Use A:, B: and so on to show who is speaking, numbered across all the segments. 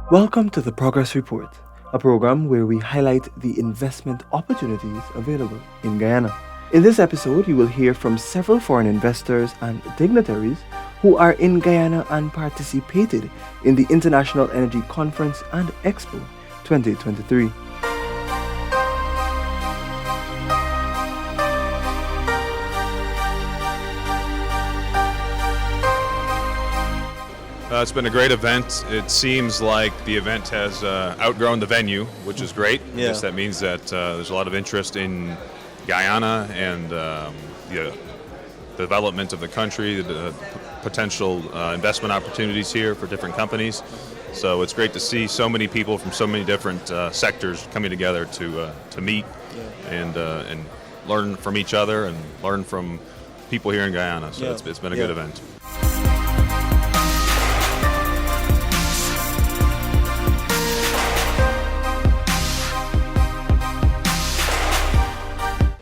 A: Welcome to the Progress Report, a program where we highlight the investment opportunities available in Guyana. In this episode, you will hear from several foreign investors and dignitaries who are in Guyana and participated in the International Energy Conference and Expo 2023.
B: It's been a great event. It seems like the event has outgrown the venue, which is great. I guess that means that there's a lot of interest in Guyana and the development of the country, the potential investment opportunities here for different companies. So it's great to see so many people from so many different sectors coming together to meet and learn from each other and learn from people here in Guyana. So it's been a good event.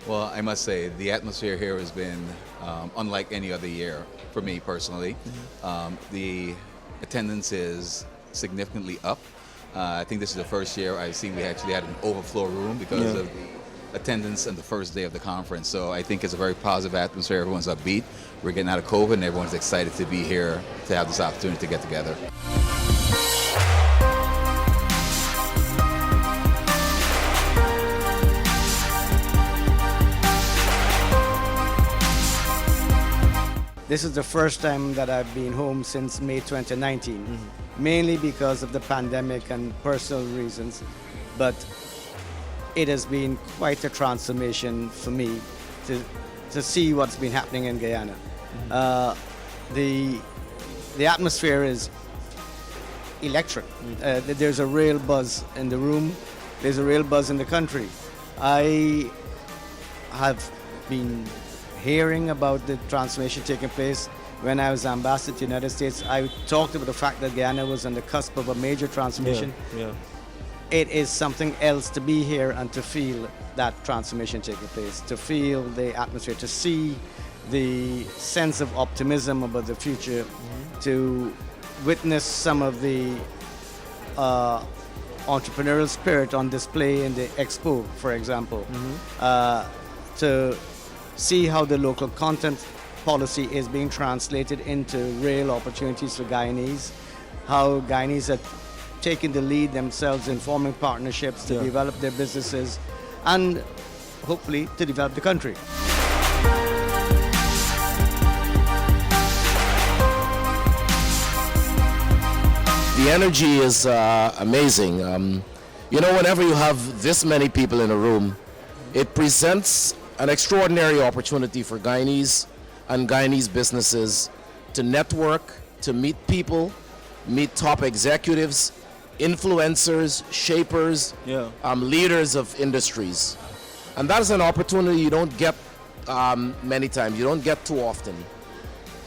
C: Well, I must say the atmosphere here has been unlike any other year for me personally. The attendance is significantly up. I think this is the first year I've seen we actually had an overflow room because of the attendance on the first day of the conference. So I think it's a very positive atmosphere. Everyone's upbeat. We're getting out of COVID and everyone's excited to be here to have this opportunity to get together.
D: This is the first time that I've been home since May 2019, mainly because of the pandemic and personal reasons. But it has been quite a transformation for me to see what's been happening in Guyana. The atmosphere is electric. There's a real buzz in the room. There's a real buzz in the country. I have been hearing about the transformation taking place. When I was ambassador to the United States, I talked about the fact that Guyana was on the cusp of a major transformation. It is something else to be here and to feel that transformation taking place, to feel the atmosphere, to see the sense of optimism about the future, to witness some of the entrepreneurial spirit on display in the expo, for example, to see how the local content policy is being translated into real opportunities for Guyanese, how Guyanese are taking the lead themselves in forming partnerships to develop their businesses and hopefully to develop the country.
E: The energy is amazing. Whenever you have this many people in a room, it presents an extraordinary opportunity for Guyanese and Guyanese businesses to network, to meet people, meet top executives, influencers, shapers, leaders of industries. And that is an opportunity you don't get many times, you don't get too often.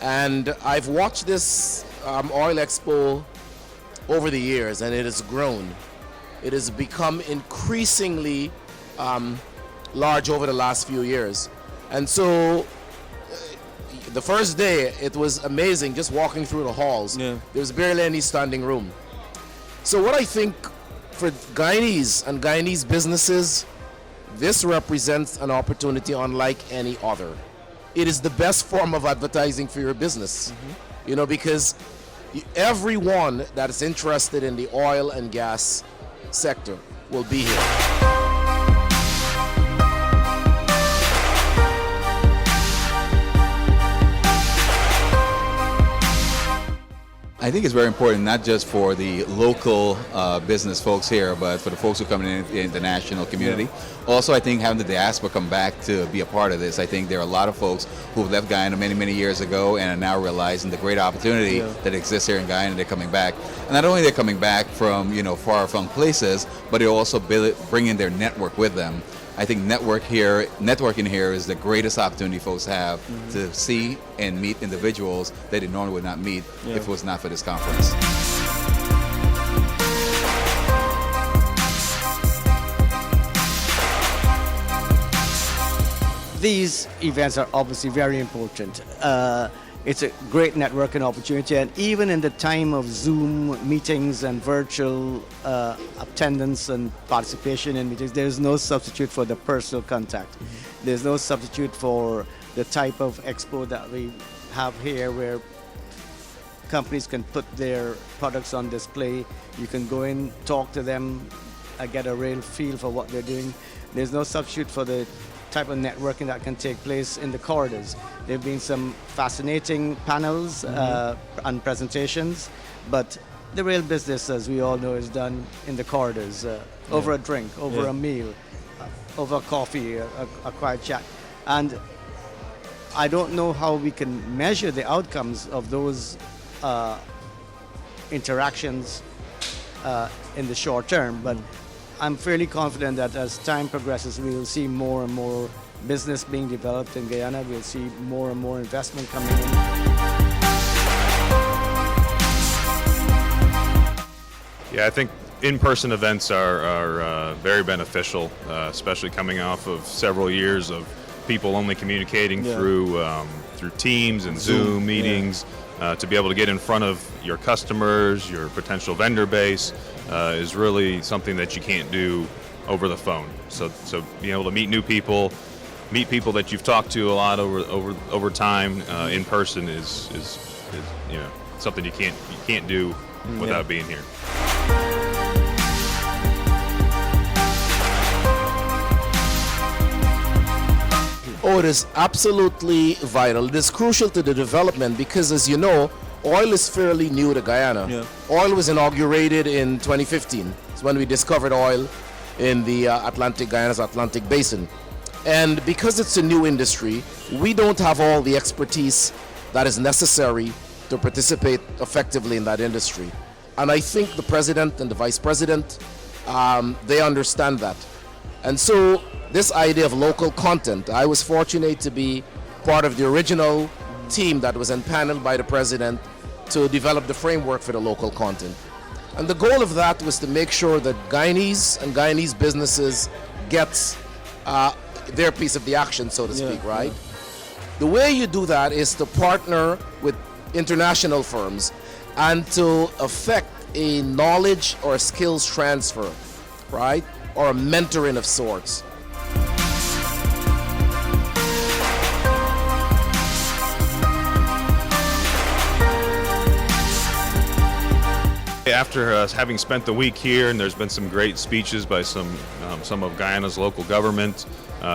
E: And I've watched this Oil Expo over the years and it has grown. It has become increasingly large over the last few years. And so the first day it was amazing just walking through the halls. There was barely any standing room. So what I think for Guyanese and Guyanese businesses, this represents an opportunity unlike any other. It is the best form of advertising for your business, because everyone that is interested in the oil and gas sector will be here.
C: I think it's very important, not just for the local business folks here, but for the folks who come in the national community. Also, I think having the diaspora come back to be a part of this, I think there are a lot of folks who've left Guyana many, many years ago and are now realizing the great opportunity that exists here in Guyana. They're coming back. And not only they're coming back from, far-flung places, but they're also bringing their network with them. I think networking here is the greatest opportunity folks have to see and meet individuals that they normally would not meet if it was not for this conference.
D: These events are obviously very important. It's a great networking opportunity, and even in the time of Zoom meetings and virtual attendance and participation in meetings, there's no substitute for the personal contact. There's no substitute for the type of expo that we have here, where companies can put their products on display. You can go in, talk to them, get a real feel for what they're doing. There's no substitute for the type of networking that can take place in the corridors. There have been some fascinating panels and presentations, but the real business, as we all know, is done in the corridors, over a drink, over a meal, over coffee, a quiet chat. And I don't know how we can measure the outcomes of those interactions in the short term, but I'm fairly confident that as time progresses, we will see more and more business being developed in Guyana. We'll see more and more investment coming in.
B: Yeah, I think in-person events are very beneficial, especially coming off of several years of people only communicating through Teams and Zoom meetings. To be able to get in front of your customers, your potential vendor base, is really something that you can't do over the phone. So being able to meet new people, meet people that you've talked to a lot over time in person is something you can't do without being here.
E: Oh, it is absolutely vital. It is crucial to the development because, as you know, oil is fairly new to Guyana.
A: Yeah.
E: Oil was inaugurated in 2015. It's when we discovered oil in the Guyana's Atlantic Basin. And because it's a new industry, we don't have all the expertise that is necessary to participate effectively in that industry. And I think the president and the vice president, they understand that. And so this idea of local content, I was fortunate to be part of the original team that was empaneled by the president to develop the framework for the local content. And the goal of that was to make sure that Guyanese and Guyanese businesses get their piece of the action, so to speak, right? The way you do that is to partner with international firms and to effect a knowledge or skills transfer, right? Or a mentoring of sorts.
B: After having spent the week here, and there's been some great speeches by some of Guyana's local government,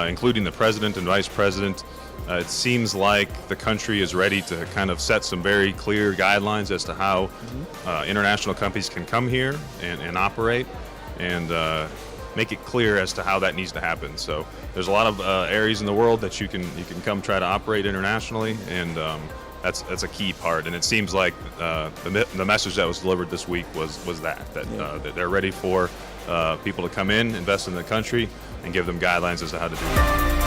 B: including the president and vice president, it seems like the country is ready to kind of set some very clear guidelines as to how international companies can come here and operate, and make it clear as to how that needs to happen. So there's a lot of areas in the world that you can come try to operate internationally, and that's a key part. And it seems like the message that was delivered this week was that they're ready for people to come in, invest in the country, and give them guidelines as to how to do that.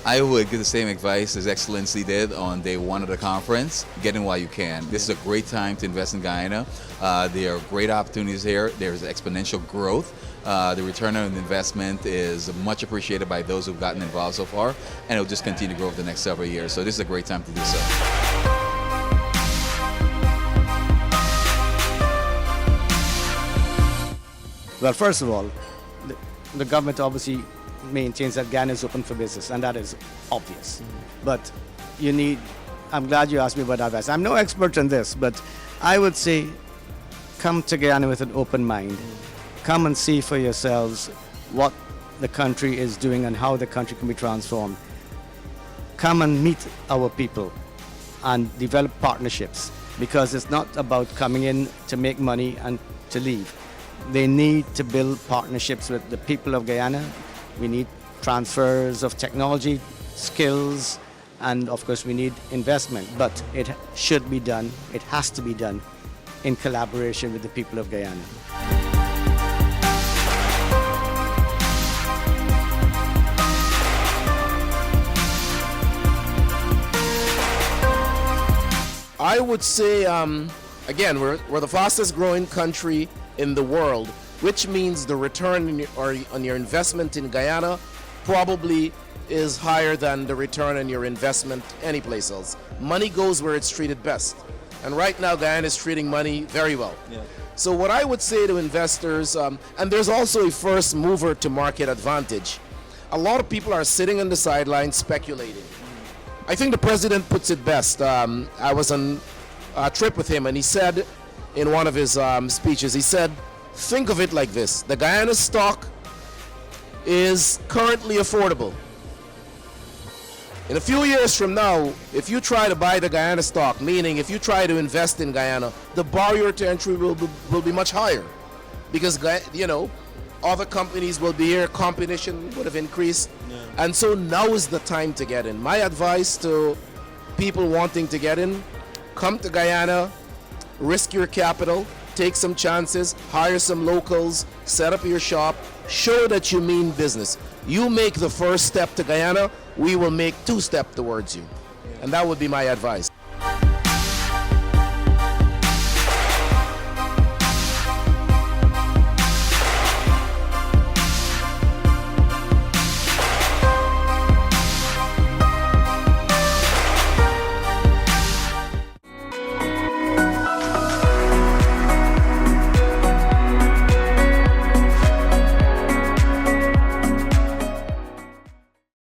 C: I would give the same advice as Excellency did on day one of the conference. Get in while you can. This is a great time to invest in Guyana. There are great opportunities here. There's exponential growth. The return on investment is much appreciated by those who've gotten involved so far, and it'll just continue to grow over the next several years. So this is a great time to do so.
D: Well, first of all, the government obviously maintains that Guyana is open for business, and that is obvious. But I'm glad you asked me about advice. I'm no expert on this, but I would say come to Guyana with an open mind. Come and see for yourselves what the country is doing and how the country can be transformed. Come and meet our people and develop partnerships, because it's not about coming in to make money and to leave. They need to build partnerships with the people of Guyana. We need transfers of technology, skills, and of course we need investment. But it should be done, it has to be done in collaboration with the people of Guyana.
E: I would say, again, we're the fastest growing country in the world, which means the return on your investment in Guyana probably is higher than the return on your investment anyplace else. Money goes where it's treated best. And right now, Guyana is treating money very well.
A: Yeah.
E: So what I would say to investors, and there's also a first mover to market advantage. A lot of people are sitting on the sidelines speculating. I think the president puts it best. I was on a trip with him, and he said in one of his speeches, he said, think of it like this. The Guyana stock is currently affordable. In a few years from now, if you try to buy the Guyana stock, meaning if you try to invest in Guyana, the barrier to entry will be much higher. Because, you know, other companies will be here, competition would have increased. Yeah. And so now is the time to get in. My advice to people wanting to get in, come to Guyana, risk your capital, take some chances, hire some locals, set up your shop, show that you mean business. You make the first step to Guyana, we will make two steps towards you. And that would be my advice.